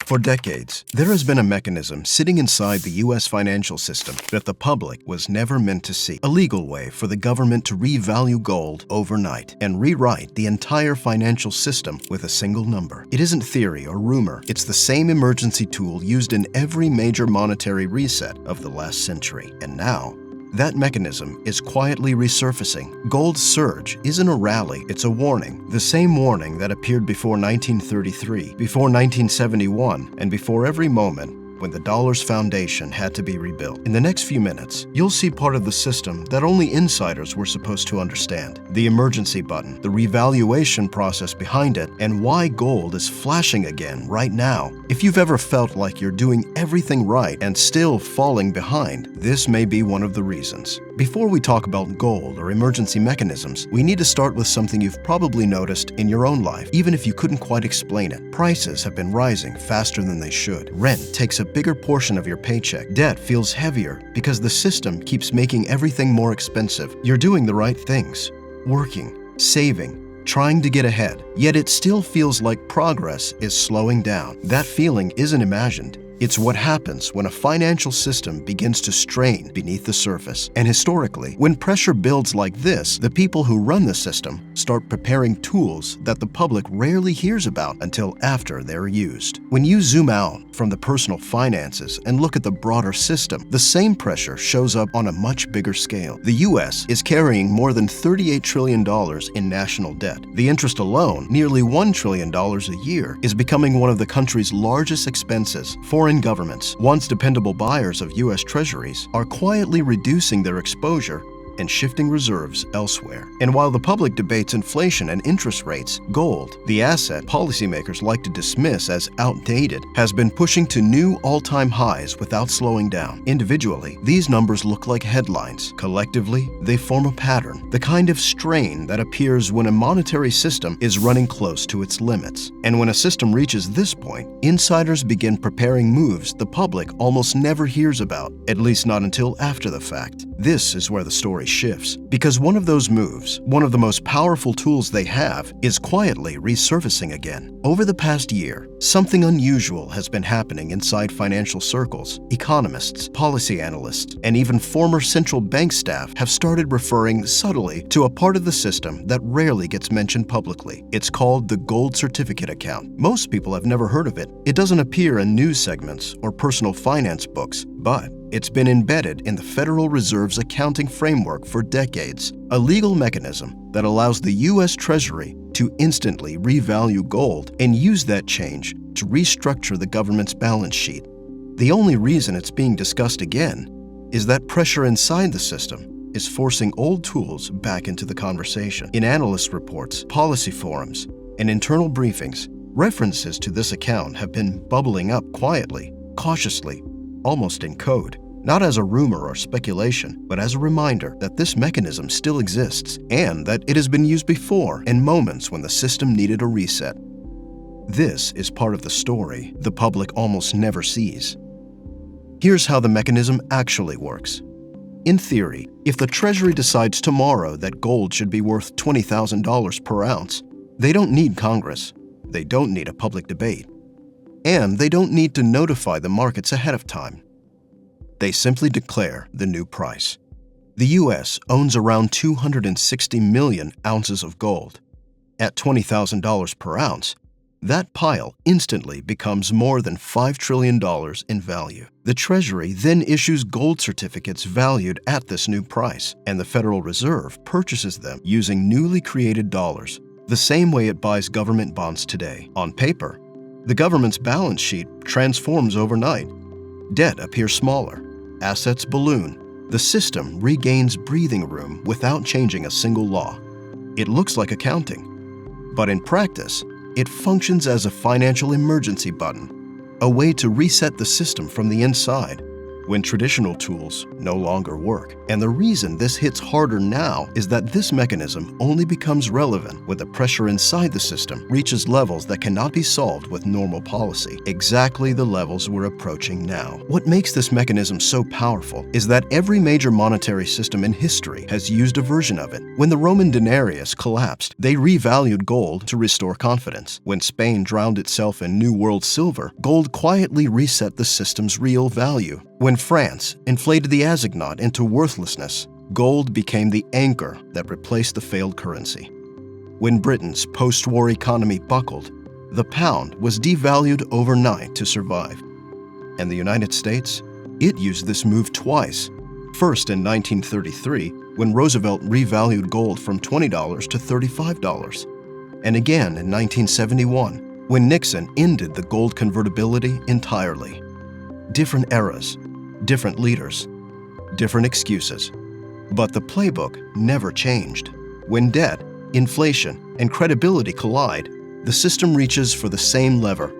For decades, there has been a mechanism sitting inside the U.S. financial system that the public was never meant to see. A legal way for the government to revalue gold overnight and rewrite the entire financial system with a single number. It isn't theory or rumor. It's the same emergency tool used in every major monetary reset of the last century. And now, that mechanism is quietly resurfacing. Gold's surge isn't a rally, it's a warning. The same warning that appeared before 1933, before 1971, and before every moment when the dollar's foundation had to be rebuilt. In the next few minutes, you'll see part of the system that only insiders were supposed to understand. The emergency button, the revaluation process behind it, and why gold is flashing again right now. If you've ever felt like you're doing everything right and still falling behind, this may be one of the reasons. Before we talk about gold or emergency mechanisms, we need to start with something you've probably noticed in your own life, even if you couldn't quite explain it. Prices have been rising faster than they should. Rent takes a bigger portion of your paycheck. Debt feels heavier because the system keeps making everything more expensive. You're doing the right things, working, saving, trying to get ahead, yet it still feels like progress is slowing down. That feeling isn't imagined. It's what happens when a financial system begins to strain beneath the surface. And historically, when pressure builds like this, the people who run the system start preparing tools that the public rarely hears about until after they're used. When you zoom out from the personal finances and look at the broader system, the same pressure shows up on a much bigger scale. The U.S. is carrying more than $38 trillion in national debt. The interest alone, nearly $1 trillion a year, is becoming one of the country's largest expenses. Foreign governments, once dependable buyers of U.S. treasuries, are quietly reducing their exposure and shifting reserves elsewhere. And while the public debates inflation and interest rates, gold, the asset policymakers like to dismiss as outdated, has been pushing to new all-time highs without slowing down. Individually, these numbers look like headlines. Collectively, they form a pattern, the kind of strain that appears when a monetary system is running close to its limits. And when a system reaches this point, insiders begin preparing moves the public almost never hears about, at least not until after the fact. This is where the story shifts, because one of those moves, one of the most powerful tools they have, is quietly resurfacing again. Over the past year, something unusual has been happening inside financial circles. Economists, policy analysts, and even former central bank staff have started referring subtly to a part of the system that rarely gets mentioned publicly. It's called the gold certificate account. Most people have never heard of it. It doesn't appear in news segments or personal finance books, but it's been embedded in the Federal Reserve's accounting framework for decades, a legal mechanism that allows the U.S. Treasury to instantly revalue gold and use that change to restructure the government's balance sheet. The only reason it's being discussed again is that pressure inside the system is forcing old tools back into the conversation. In analyst reports, policy forums, and internal briefings, references to this account have been bubbling up quietly, cautiously, almost in code, not as a rumor or speculation, but as a reminder that this mechanism still exists and that it has been used before in moments when the system needed a reset. This is part of the story the public almost never sees. Here's how the mechanism actually works. In theory, if the Treasury decides tomorrow that gold should be worth $20,000 per ounce, they don't need Congress, they don't need a public debate, and they don't need to notify the markets ahead of time. They simply declare the new price. The U.S. owns around 260 million ounces of gold. At $20,000 per ounce, that pile instantly becomes more than $5 trillion in value. The Treasury then issues gold certificates valued at this new price, and the Federal Reserve purchases them using newly created dollars, the same way it buys government bonds today. On paper, the government's balance sheet transforms overnight. Debt appears smaller, assets balloon. The system regains breathing room without changing a single law. It looks like accounting, but in practice, it functions as a financial emergency button, a way to reset the system from the inside. when traditional tools no longer work. And the reason this hits harder now is that this mechanism only becomes relevant when the pressure inside the system reaches levels that cannot be solved with normal policy, exactly the levels we're approaching now. What makes this mechanism so powerful is that every major monetary system in history has used a version of it. When the Roman denarius collapsed, they revalued gold to restore confidence. When Spain drowned itself in New World silver, gold quietly reset the system's real value. When France inflated the assignat into worthlessness, gold became the anchor that replaced the failed currency. When Britain's post-war economy buckled, the pound was devalued overnight to survive. And the United States? It used this move twice. First in 1933, when Roosevelt revalued gold from $20 to $35. And again in 1971, when Nixon ended the gold convertibility entirely. Different eras, different leaders, different excuses. But the playbook never changed. When debt, inflation, and credibility collide, the system reaches for the same lever: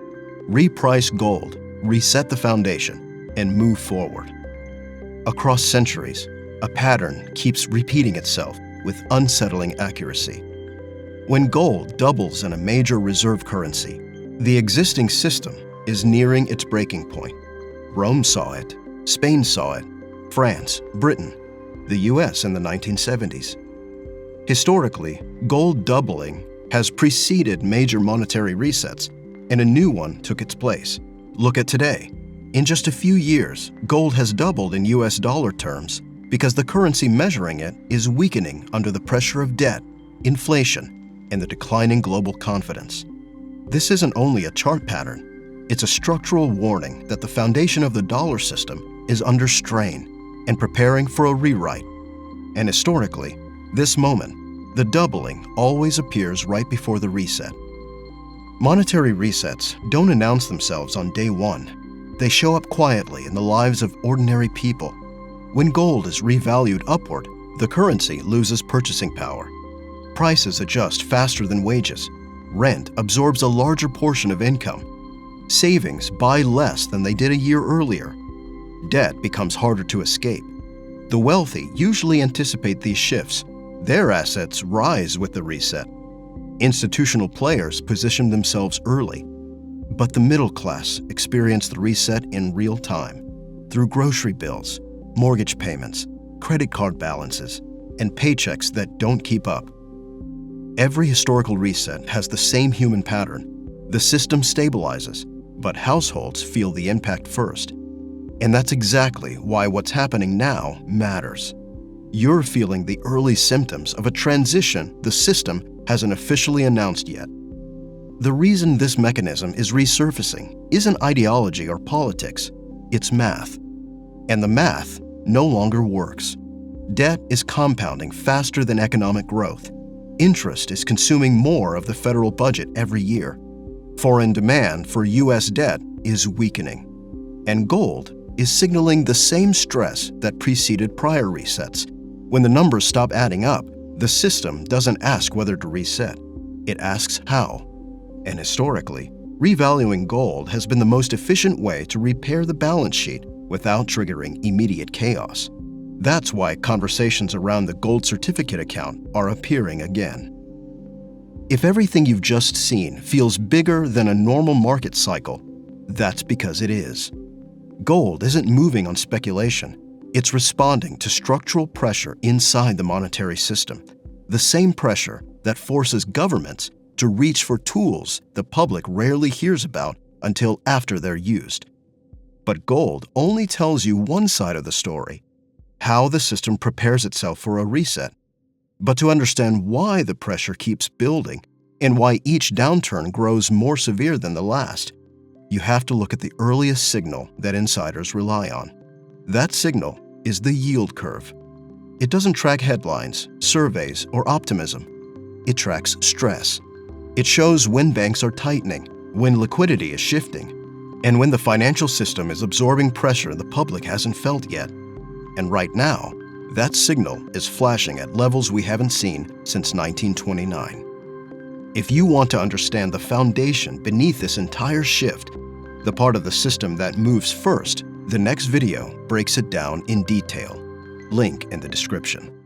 reprice gold, reset the foundation, and move forward. Across centuries, a pattern keeps repeating itself with unsettling accuracy. When gold doubles in a major reserve currency, the existing system is nearing its breaking point. Rome saw it, Spain saw it, France, Britain, the US in the 1970s. Historically, gold doubling has preceded major monetary resets, and a new one took its place. Look at today. In just a few years, gold has doubled in US dollar terms because the currency measuring it is weakening under the pressure of debt, inflation, and the declining global confidence. This isn't only a chart pattern, it's a structural warning that the foundation of the dollar system is under strain and preparing for a rewrite. And historically, this moment, the doubling, always appears right before the reset. Monetary resets don't announce themselves on day one. They show up quietly in the lives of ordinary people. When gold is revalued upward, the currency loses purchasing power. Prices adjust faster than wages. Rent absorbs a larger portion of income. Savings buy less than they did a year earlier. Debt becomes harder to escape. The wealthy usually anticipate these shifts. Their assets rise with the reset. Institutional players position themselves early. But the middle class experience the reset in real time, through grocery bills, mortgage payments, credit card balances, and paychecks that don't keep up. Every historical reset has the same human pattern. The system stabilizes, but households feel the impact first. And that's exactly why what's happening now matters. You're feeling the early symptoms of a transition the system hasn't officially announced yet. The reason this mechanism is resurfacing isn't ideology or politics, it's math. And the math no longer works. Debt is compounding faster than economic growth. Interest is consuming more of the federal budget every year. Foreign demand for U.S. debt is weakening. And gold is signaling the same stress that preceded prior resets. When the numbers stop adding up, the system doesn't ask whether to reset. It asks how. And historically, revaluing gold has been the most efficient way to repair the balance sheet without triggering immediate chaos. That's why conversations around the gold certificate account are appearing again. If everything you've just seen feels bigger than a normal market cycle, that's because it is. Gold isn't moving on speculation. It's responding to structural pressure inside the monetary system, the same pressure that forces governments to reach for tools the public rarely hears about until after they're used. But gold only tells you one side of the story, how the system prepares itself for a reset. But to understand why the pressure keeps building and why each downturn grows more severe than the last, you have to look at the earliest signal that insiders rely on. That signal is the yield curve. It doesn't track headlines, surveys, or optimism. It tracks stress. It shows when banks are tightening, when liquidity is shifting, and when the financial system is absorbing pressure the public hasn't felt yet. And right now, that signal is flashing at levels we haven't seen since 1929. If you want to understand the foundation beneath this entire shift, the part of the system that moves first, The next video breaks it down in detail. Link in the description.